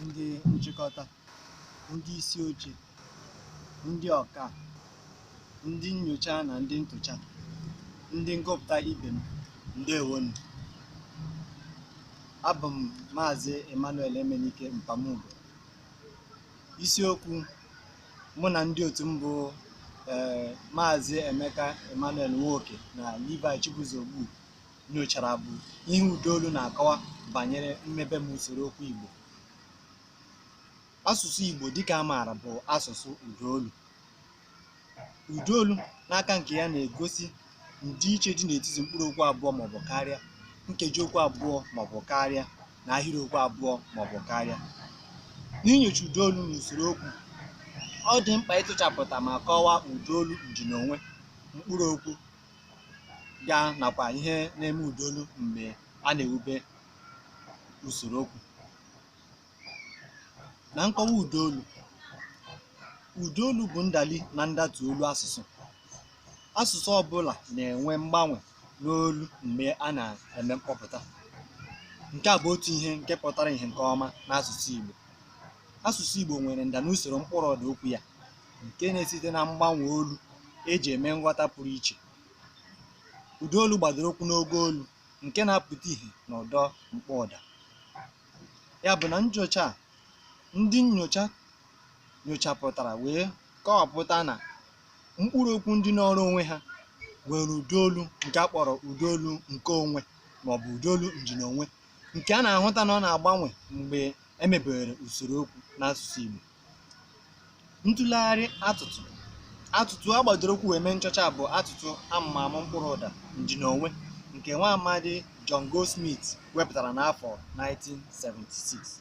ndị nchịkọta, ndị isi oche, ndị ọka, ndị nnyocha na ndị ntụcha, ndị ngụpụta ibe m, ndewonu. Abụ m Maazị Emmanuel Emenike Mpamugo. Isiokwu mụ na ndị otu m bụ Maazị Emeka Emmanuel Nwoke na Levi Chibuzogbu nyochara bụ ihe Udolu na-akọwa banyere mmebe m usoro okwu Igbo. Asụsụ Igbo dịka a maara bụ asụsụ Udolu. Udolu n'aka nke ya na-egosi ndịiche dị n'etiti mkpụrụ okwu abụọ maọbụ karịa, nkeji okwu abụọ maọbụ karịa, na ahịrịokwu abụọ maọbụ karịa. N'inyocha Udolu n'usoro okwu, ọ dị mkpa ịtụchapụta ma kọwaa Udolu njinonwe, mkpụrụ okwu ya nakwa ihe na-eme Udolu mgbe a na-ewube usoro okwu. Na nkọwa Udolu, Udolu bụ ndali na ndatu olu asụsụ. Asụsụ ọbụla na-enwe mgbanwe n'olu mgbe a na-eme mkpọpụta. Nke a bụ otu ihe nke pụtara ihe nke ọma n'asụsụ Igbo. Asụsụ Igbo nwere nda n'usoro mkpụrụ ụda okwu ya, nke na-esite na mgbanwe olu eji eme nghọta pụrụ iche. Udolu gbadoro okwu n'ogo olu, nke na-apụta ìhè n'ụdọ mkpọ ụda. Ya bụ na nyocha a, ndị nnyocha nyochapụtara wee kọwapụta na mkpụrụ okwu ndị n'ọrụ onwe ha nwere Udolu nke a kpọrọ Udolu nke onwe maọbụ Udolu njinonwe, nke a na-ahụta na ọ na-agbanwe mgbe emebere usoro okwu n'asụsụ Igbo. Ntụlegharị atụtụ a gbadoro okwu wee mee nchọcha bụ atụtụ amụmamụ mkpụrụ ụda njinonwe nke nwa amadi John Goldsmith wepụtara n'afọ 1976.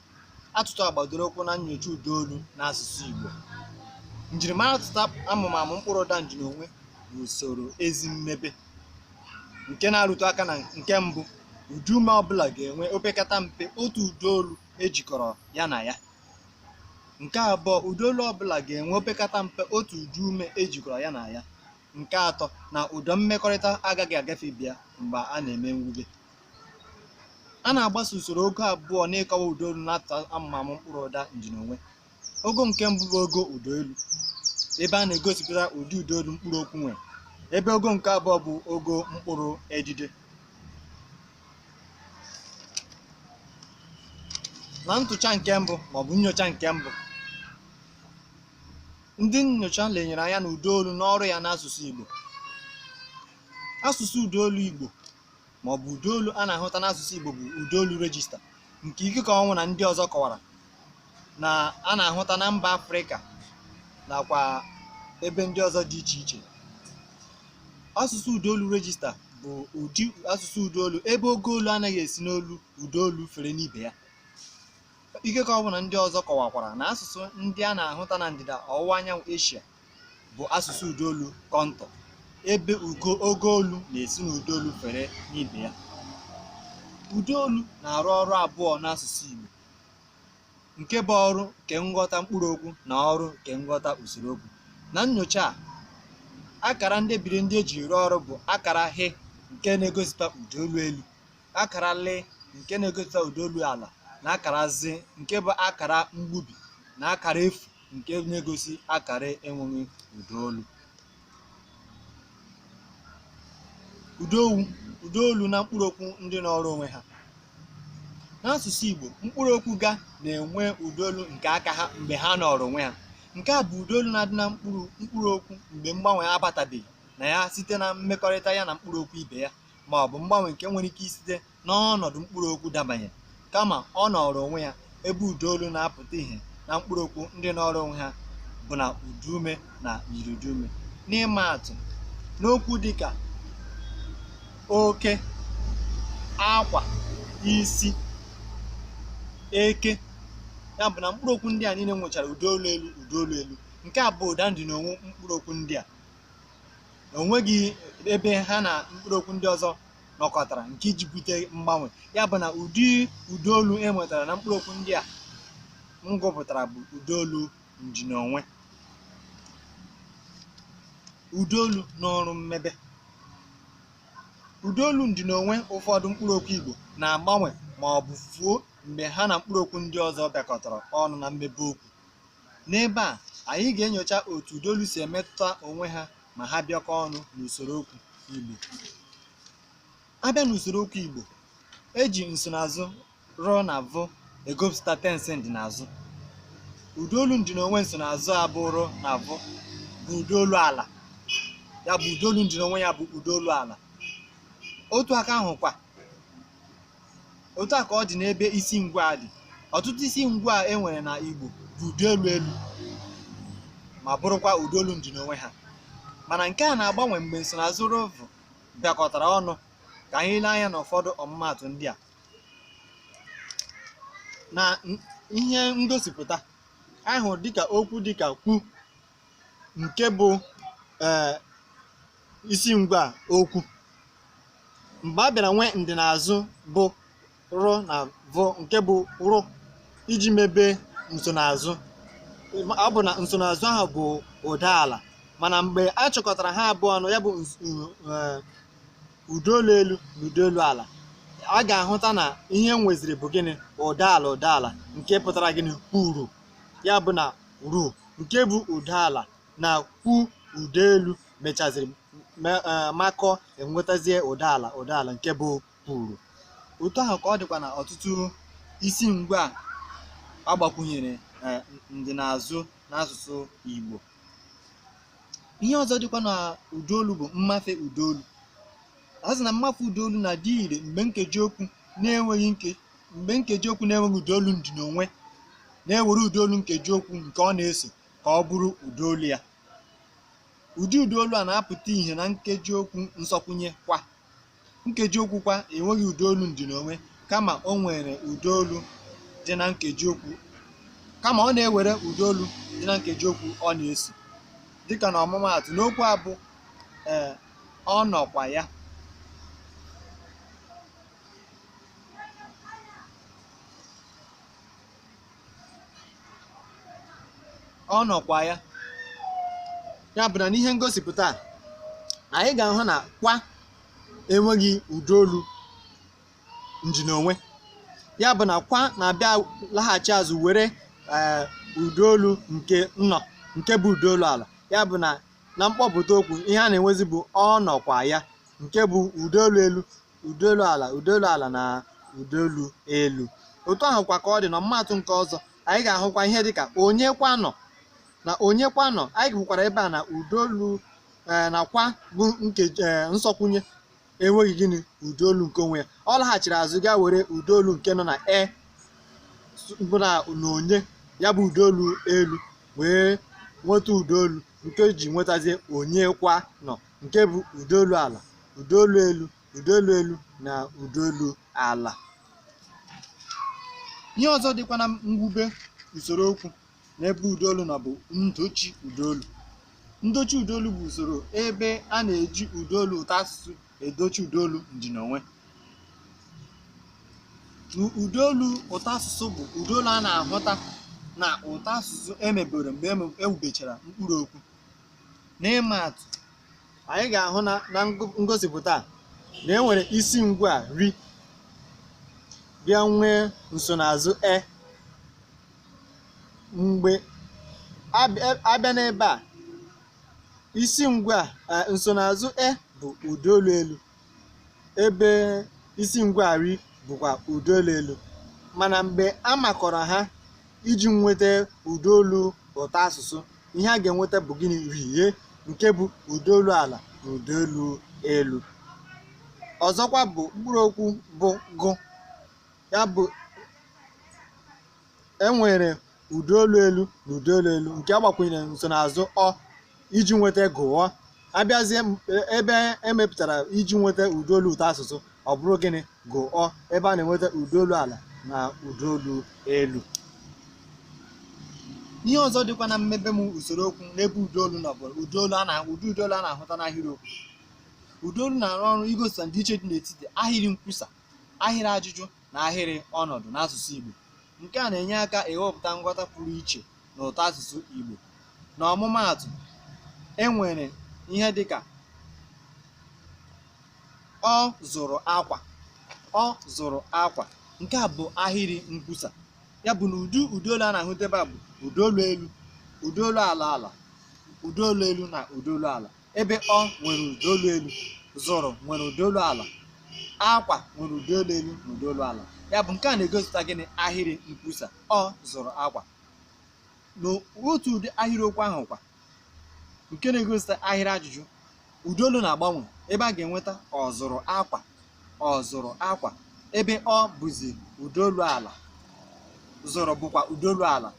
Atụtụ a gbadoro okwu na nnyocha Udolu n'asụsụ Igbo. Njirimara atụtụ amụmamụ mkpụrụ ụda njinonwe bụ usoro ezi mmebe, nke na-arụtụ aka na nke mbụ, ụdaume ọbụla ga-enwe opekata mpe otu Udolu ejikọrọ ya na ya. Nke abụọ, Udolu ọbụla ga-enwe opekata mpe otu ụdaume ejikọrọ ya na ya. Nke atọ, na ụdọ mmekọrịta agaghị agafebịa mgbe a na-eme mwube. A na-agbaso usoro ogo abụọ n'ịkọwa Udolu n'atụtụ amụmamụ mkpụrụ ụda njinonwe. Ogo nke mbụ bụ ogo ụdaelu, ebe a na-egosipụta ụdị Udolu mkpụrụ okwu nwere, ebe ogo nke abụọ bụ ogo mkpụrụ edide. Na ntụcha nke mbụ maọbụ nnyocha nke mbụ, ndị nnyocha lenyere anya na Udolu n'ọrụ ya n'asụsụ Igbo. Asụsụ Udolu Igbo maọbụ Udolu a na-ahụta n'asụsụ Igbo bụ Udolu regista, nke Ikike Ọnwụ na ndị ọzọ kọwara na a na-ahụta na mba Afrịka nakwa ebe ndị ọzọ dị iche iche. Asụsụ Udolu regista bụ ụdị asụsụ Udolu ebe ogo olu anaghị esi n'olu Udolu fere n'ibe ya. Ikike Ọnwụ na ndị ọzọ kọwakwara na asụsụ ndị a na-ahụta na ndịda ọwụwa anyanwụ Eshia bụ asụsụ Udolu kọntọ, ebe ogo olu na-esi n'Udolu fere n'ibe ya. Udolu na-arụ ọrụ abụọ n'asụsụ Igbo, nke bụ ọrụ nke nghọta mkpụrụ okwu na ọrụ nke nghọta usoro okwu. Na nnyocha a, akara ndebiri ndị eji rụọ ọrụ bụ akara H nke na-egosipụta Udolu elu, akara L nke na-egosipụta Udolu ala, na akara Z nke bụ akara mgbubi, na akara efu nke na-egosi akara enweghị Udolu. Udolu na mkpụrụ okwu ndị n'ọrụ onwe ha. N'asụsụ Igbo, mkpụrụ okwu ga na-enwe Udolu nke aka ha mgbe ha nọrọ onwe ha. Nke a bụ Udolu na-adị na mkpụrụ okwu mgbe mgbanwe abatabeghị na ya site na mmekọrịta ya na mkpụrụ okwu ibe ya, ma ọ bụ mgbanwe nke nwere ike isite n'ọnọdụ mkpụrụ okwu dabanye, kama ọ nọrọ onwe ya, ebe Udolu na-apụta ìhè na mkpụrụ okwu ndị nọrọ onwe ha bụ na ụdaume na iridume. N'ịma atụ, n'okwu dịka oke, akwa, isi, eke, ya bụ na mkpụrụ okwu ndị a niile nwechara Udolu elu. Nke a bụ ụda njinonwe mkpụrụ okwu ndị a. Onweghị ebe ha na mkpụrụ okwu ndị ọzọ nọkọtara nke iji bute mgbanwe. Ya bụ na ụdị Udolu e nwetara na mkpụrụ okwu ndị a m gụpụtara bụ Udolu njinonwe. Udolu n'ọrụ mmebe. Udolu njinonwe ụfọdụ mkpụrụ okwu Igbo na-agbanwe ma ọ bụ fuo mgbe ha na mkpụrụokwu ndị ọzọ bịakọtara ọnụ na mmebe okwu. N'ebe a, anyị ga-enyocha otu ụdaolu si emetụta onwe ha ma ha bịakọ ọnụ n'usoro okwu Igbo. Abịa n'usoro okwu Igbo, eji nsonaazụ r na v egosipụta tense ndịnazụ. Ụdaolu ndịnonwe nsonaazụ a bụ r na v bụ ụdaolu ala. Ya bụ ụdaolu ndịnonwe ya bụ ụdaolu ala. Otu aka ahụ kwa, otu a ka ọ dị n'ebe isi ngwa dị. Ọtụtụ isi ngwa e nwere na Igbo bụ ụdaolu elu ma bụrụkwa ụdaolu ndịnonwe ha. Mana nke a na-agbanwe mgbe nsonaazụ r v bịakọtara ọnụ. Ka anyị lee anya n'ụfọdụ ọmụmaatụ ndị a. Na ihe ngosipụta ahụ dịka okwu dịka kwu, nke bụ isi ngwa okwu. Mgbe a bịara nwee ndịnazụ bụ r na v nke bụ rụ iji mebe nsonaazụ, ọ bụ na nsonaazụ ahụ bụ ụda ala, mana mgbe a chịkọtara ha abụọ ọnụ, ya bụ ụdaolu elu na ụdaolu ala, a ga-ahụta na ihe nweziri bụ gịnị? Ụda ala nke pụtara gịnị? Kwuru. Ya bụ na ru nke bụ ụda ala na kwu ụda elu mechaziri makọ enwetazie ụda ala nke bụ kwuru. Otu ahụ ka ọ dịkwa na ọtụtụ isi ngwa agbakwunyere ndịnazụ n'asụsụ Igbo. Ihe ọzọ dịkwa na ụdaolu bụ mmafe ụdaolu. A sị na mmafe ụdaolu na-adị ire mgbe nkeji okwu na-enweghị ụdaolu ndịnonwe na-ewere ụdaolu nkeji okwu nke ọ na-eso ka ọ bụrụ ụdaolu ya. Ụdị ụdaolu a na-apụta ihe na nkeji okwu nsọkwụnye kwa. Nkeji okwu kwa enweghị ụdaolu ndịnonwe, kama o nwere ụdaolu dị na nkeji okwu, kama ọ na-ewere ụdaolu dị na nkeji okwu ọ na-eso. Dịka na ọmụmaatụ n'okwu a bụ ọ nọkwa ya. Ọ nọkwa ya. Ya bụ na n'ihe ngosipụta a, anyị ga-ahụ na kwa enweghị ụdaolu njinonwe. Ya bụ na kwa na-abịa laghachi azụ were ụdaolu nke nọ nke bụ ụdaolu ala. Ya bụ na mkpọpụta okwu ihe a na-enwezi bụ ọ nọkwa ya nke bụ ụdaolu elu, ụdaolu ala na ụdaolu elu. Otu ahụ kwa ka ọ dị na ọmụmaatụ nke ọzọ, anyị ga-ahụkwa ihe dịka onye kwa nọ na onye kwa nọ. Anyị hụkwara ebe a na ụdaolu na kwa bụ nkeji nsọkwụnye enweghị gịnị? Ụdaolu nke onwe ya. Ọ laghachiri azụ gaa were ụdaolu nke nọ na bụ na onye, ya bụ ụdaolu elu, wee nweta ụdaolu nke ji nwetazie onye kwa nọ nke bụ ụdaolu ala, ụdaolu elu na ụdaolu ala. Ihe ọzọ dịkwa na mwube usoro okwu n'ebe ụdaolu nọ bụ ndochi ụdaolu. Ndochi ụdaolu bụ usoro ebe a na-eji ụdaolu ụtọ asụsụ edochi ụdaolu ndịnonwe. Ụdaolu ụtọ asụsụ bụ ụdaolu a na-ahụta na ụtọ asụsụ emebere mgbe ewubechara mkpụrụ okwu. N'ịma atụ, anyị ga-ahụ na ngosipụta na enwere isi ngwa ri bịa nwee nsonaazụ mgbe abịa n'ebe a, isi ngwa nsonaazụ bụ ụdaolu elu, ebe isi ngwa ri bụkwa ụdaolu elu. Mana mgbe a makọrọ ha iji nweta ụdaolu ụtọ asụsụ, ihe a ga-enweta bụ gịnị? Rie nke bụ ụdaolu ala na ụdaolu elu. Ọzọkwa bụ mkpụrụ okwu bụ gụ. Ya bụ enwere ụdaolu elu na ụdaolu elu nke agbakwunyere nsonaazụ ọ iji nweta gụọ. Abịazie ebe emepụtara iji nweta ụdaolu ụtọ asụsụ, ọ bụrụ gịnị? Gụọ, ebe a na-enweta ụdaolu ala na ụdaolu elu. Ihe ọzọ dịkwa na mmebe m usoro okwu n'ebe ụdaolu nọ bụ ụdị ụdaolu a na-ahụta n'ahịrịokwu. Ụdaolu na-arụ ọrụ igosipụta ndịiche dị n'etiti ahịrị nkwusa, ahịrị ajụjụ na ahịrị ọnọdụ n'asụsụ Igbo. Nke a na-enye aka ịghọpụta nghọta pụrụ iche n'ụtọ asụsụ Igbo. Na ọmụmaatụ, enwere ihe dịka ọ zụrụ akwa. Nke a bụ ahịrị nkwusa. Ya bụ na ụdị ụdaolu a na-ahụta ebe a bụ ụdaolu elu, ụdaolu ala ala, ụdaolu elu na ụdaolu ala. Ebe ọ nwere ụdaolu elu, zụrụ nwere ụdaolu ala, akwa nwere ụdaolu elu na ụdaolu ala. Ya bụ nke a na-egosipụta gịnị? Ahịrị nkwusa. Ọ zụrụ akwa. N'otu ụdị ahịrịokwu ahụ kwa nke na-egosipụta ahịrị ajụjụ, ụdaolu na-agbanwe. Ebe a ga-enweta ọ zụrụ akwa, ọ zụrụ akwa. Ebe ọ bụzi ụdaolu ala, zụrụ bụkwa ụdaolu ala,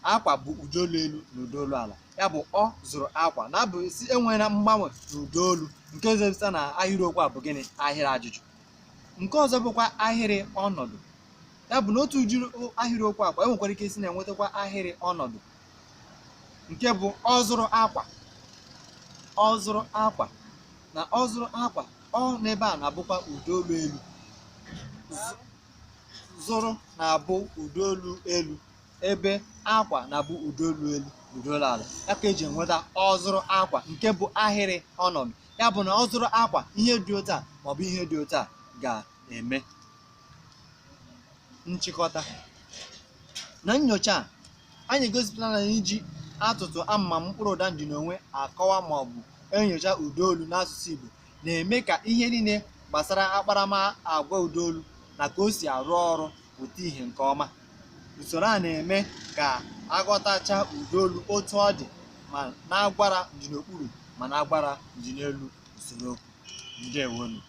akwa bụ ụdaolu elu na ụdaolu ala. Ya bụ ọ zụrụ akwa na-abụ isi enweela mgbanwe n'ụdaolu, nke gosipụta na ahịrịokwu a bụ gịnị? Ahịrị ajụjụ. Nke ọzọ bụkwa ahịrị ọnọdụ. Ya bụ na otu ụdị ahịrịokwu akwa enwekwara ike isi na-enwetakwa ahịrị ọnọdụ, nke bụ ọ zụrụ akwa, ọ zụrụ akwa na ọ zụrụ akwa. Ọ n'ebe a na-abụkwa ụdaolu elu, zụrụ na-abụ ụdaolu elu, ebe akwa na-abụ ụdaolu elu ụdaolu ala. Ya ka eji enweta ọ zụrụ akwa, nke bụ ahịrị ọnọdụ. Ya bụ na ọ zụrụ akwa, ihe dị otu a maọbụ ihe dị otu a ga-eme. Nchịkọta na nnyocha a, anyị egosipụtala na iji atụtụ amụma mkpụrụ ụda njinonwe akọwa maọbụ enyocha ụdaolu n'asụsụ Igbo na-eme ka ihe niile gbasara akparamagwa ụdaolu na ka o si arụ ọrụ pụta ìhè nke ọma. Usoro a na-eme ka aghọtacha ụdaolu otu ọ dị, ma na-agwara njinokpuru ma na-agwara njinelu usoro okwu. Ndewonu.